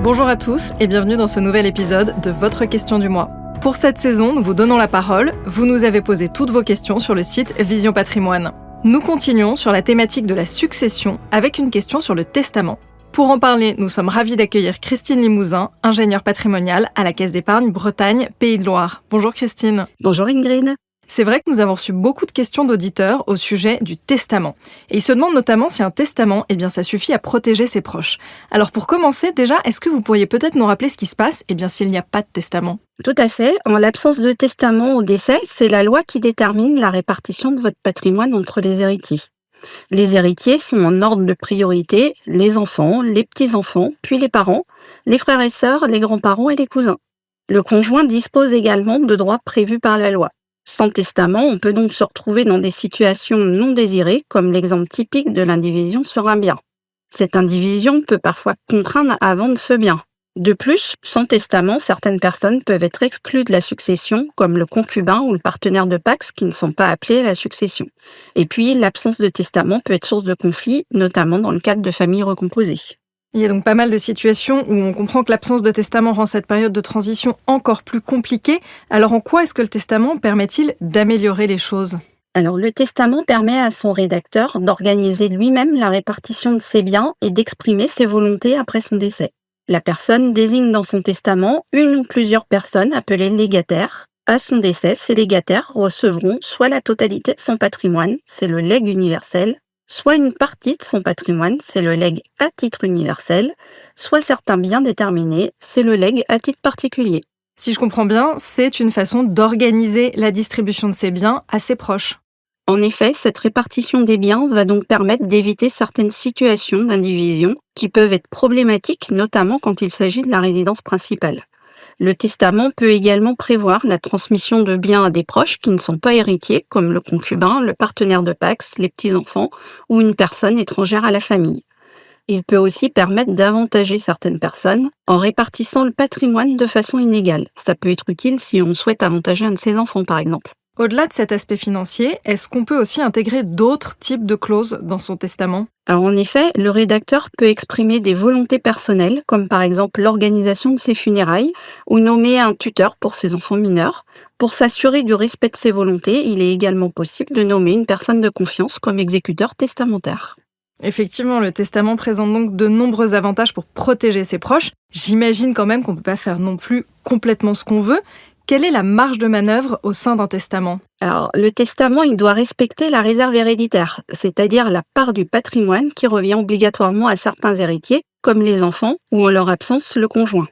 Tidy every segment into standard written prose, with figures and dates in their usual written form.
Bonjour à tous et bienvenue dans ce nouvel épisode de Votre question du mois. Pour cette saison, nous vous donnons la parole. Vous nous avez posé toutes vos questions sur le site Vision Patrimoine. Nous continuons sur la thématique de la succession avec une question sur le testament. Pour en parler, nous sommes ravis d'accueillir Christine Limousin, ingénieure patrimoniale à la Caisse d'épargne Bretagne, Pays de Loire. Bonjour Christine. Bonjour Ingrid. C'est vrai que nous avons reçu beaucoup de questions d'auditeurs au sujet du testament. Et ils se demandent notamment si un testament, ça suffit à protéger ses proches. Alors pour commencer, déjà, est-ce que vous pourriez peut-être nous rappeler ce qui se passe, s'il n'y a pas de testament ? Tout à fait. En l'absence de testament au décès, c'est la loi qui détermine la répartition de votre patrimoine entre les héritiers. Les héritiers sont en ordre de priorité les enfants, les petits-enfants, puis les parents, les frères et sœurs, les grands-parents et les cousins. Le conjoint dispose également de droits prévus par la loi. Sans testament, on peut donc se retrouver dans des situations non désirées, comme l'exemple typique de l'indivision sur un bien. Cette indivision peut parfois contraindre à vendre ce bien. De plus, sans testament, certaines personnes peuvent être exclues de la succession, comme le concubin ou le partenaire de Pacs qui ne sont pas appelés à la succession. Et puis, l'absence de testament peut être source de conflits, notamment dans le cadre de familles recomposées. Il y a donc pas mal de situations où on comprend que l'absence de testament rend cette période de transition encore plus compliquée. Alors en quoi est-ce que le testament permet-il d'améliorer les choses ? Alors, le testament permet à son rédacteur d'organiser lui-même la répartition de ses biens et d'exprimer ses volontés après son décès. La personne désigne dans son testament une ou plusieurs personnes appelées légataires. À son décès, ces légataires recevront soit la totalité de son patrimoine, c'est le legs universel, soit une partie de son patrimoine, c'est le legs à titre universel, soit certains biens déterminés, c'est le legs à titre particulier. Si je comprends bien, c'est une façon d'organiser la distribution de ses biens à ses proches. En effet, cette répartition des biens va donc permettre d'éviter certaines situations d'indivision qui peuvent être problématiques, notamment quand il s'agit de la résidence principale. Le testament peut également prévoir la transmission de biens à des proches qui ne sont pas héritiers, comme le concubin, le partenaire de Pacs, les petits-enfants ou une personne étrangère à la famille. Il peut aussi permettre d'avantager certaines personnes en répartissant le patrimoine de façon inégale. Ça peut être utile si on souhaite avantager un de ses enfants, par exemple. Au-delà de cet aspect financier, est-ce qu'on peut aussi intégrer d'autres types de clauses dans son testament ? Alors en effet, le rédacteur peut exprimer des volontés personnelles, comme par exemple l'organisation de ses funérailles, ou nommer un tuteur pour ses enfants mineurs. Pour s'assurer du respect de ses volontés, il est également possible de nommer une personne de confiance comme exécuteur testamentaire. Effectivement, le testament présente donc de nombreux avantages pour protéger ses proches. J'imagine quand même qu'on ne peut pas faire non plus complètement ce qu'on veut. Quelle est la marge de manœuvre au sein d'un testament ? Alors, le testament, il doit respecter la réserve héréditaire, c'est-à-dire la part du patrimoine qui revient obligatoirement à certains héritiers, comme les enfants ou en leur absence le conjoint.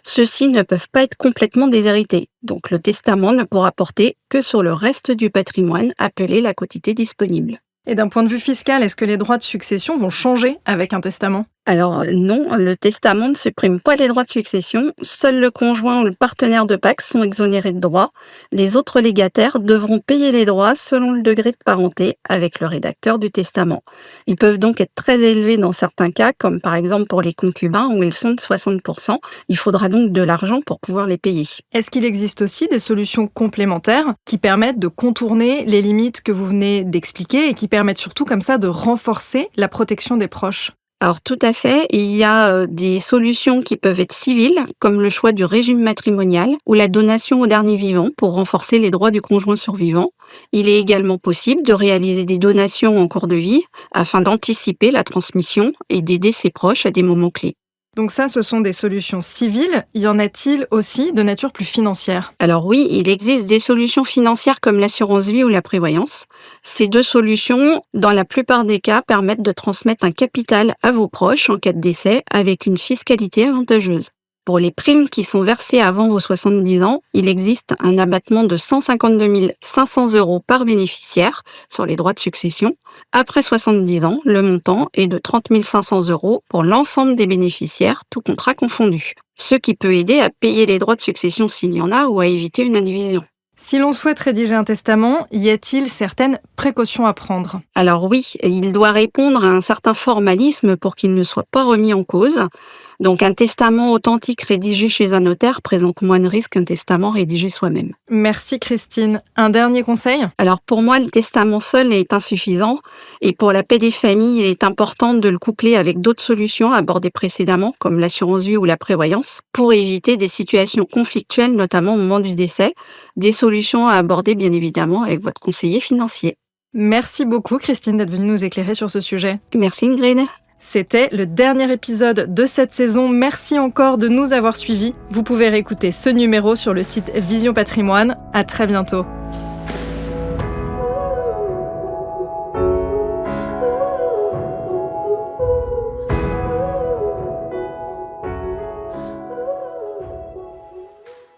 Ceux-ci ne peuvent pas être complètement déshérités, donc le testament ne pourra porter que sur le reste du patrimoine appelé la quotité disponible. Et d'un point de vue fiscal, est-ce que les droits de succession vont changer avec un testament ? Alors non, le testament ne supprime pas les droits de succession. Seul le conjoint ou le partenaire de Pacs sont exonérés de droits. Les autres légataires devront payer les droits selon le degré de parenté avec le rédacteur du testament. Ils peuvent donc être très élevés dans certains cas, comme par exemple pour les concubins où ils sont de 60%. Il faudra donc de l'argent pour pouvoir les payer. Est-ce qu'il existe aussi des solutions complémentaires qui permettent de contourner les limites que vous venez d'expliquer et qui permettent surtout comme ça de renforcer la protection des proches ? Alors tout à fait, il y a des solutions qui peuvent être civiles, comme le choix du régime matrimonial ou la donation au dernier vivant pour renforcer les droits du conjoint survivant. Il est également possible de réaliser des donations en cours de vie afin d'anticiper la transmission et d'aider ses proches à des moments clés. Donc ça, ce sont des solutions civiles. Y en a-t-il aussi de nature plus financière ? Alors oui, il existe des solutions financières comme l'assurance vie ou la prévoyance. Ces deux solutions, dans la plupart des cas, permettent de transmettre un capital à vos proches en cas de décès avec une fiscalité avantageuse. Pour les primes qui sont versées avant vos 70 ans, il existe un abattement de 152 500 € par bénéficiaire sur les droits de succession. Après 70 ans, le montant est de 30 500 € pour l'ensemble des bénéficiaires, tout contrat confondu. Ce qui peut aider à payer les droits de succession s'il y en a ou à éviter une indivision. Si l'on souhaite rédiger un testament, y a-t-il certaines précautions à prendre ? Alors oui, il doit répondre à un certain formalisme pour qu'il ne soit pas remis en cause. Donc un testament authentique rédigé chez un notaire présente moins de risques qu'un testament rédigé soi-même. Merci Christine. Un dernier conseil ? Alors pour moi, le testament seul est insuffisant et pour la paix des familles, il est important de le coupler avec d'autres solutions abordées précédemment, comme l'assurance vie ou la prévoyance, pour éviter des situations conflictuelles, notamment au moment du décès. Des solutions à aborder bien évidemment avec votre conseiller financier. Merci beaucoup Christine d'être venue nous éclairer sur ce sujet. Merci Ingrid. C'était le dernier épisode de cette saison. Merci encore de nous avoir suivis. Vous pouvez réécouter ce numéro sur le site Vision Patrimoine. À très bientôt.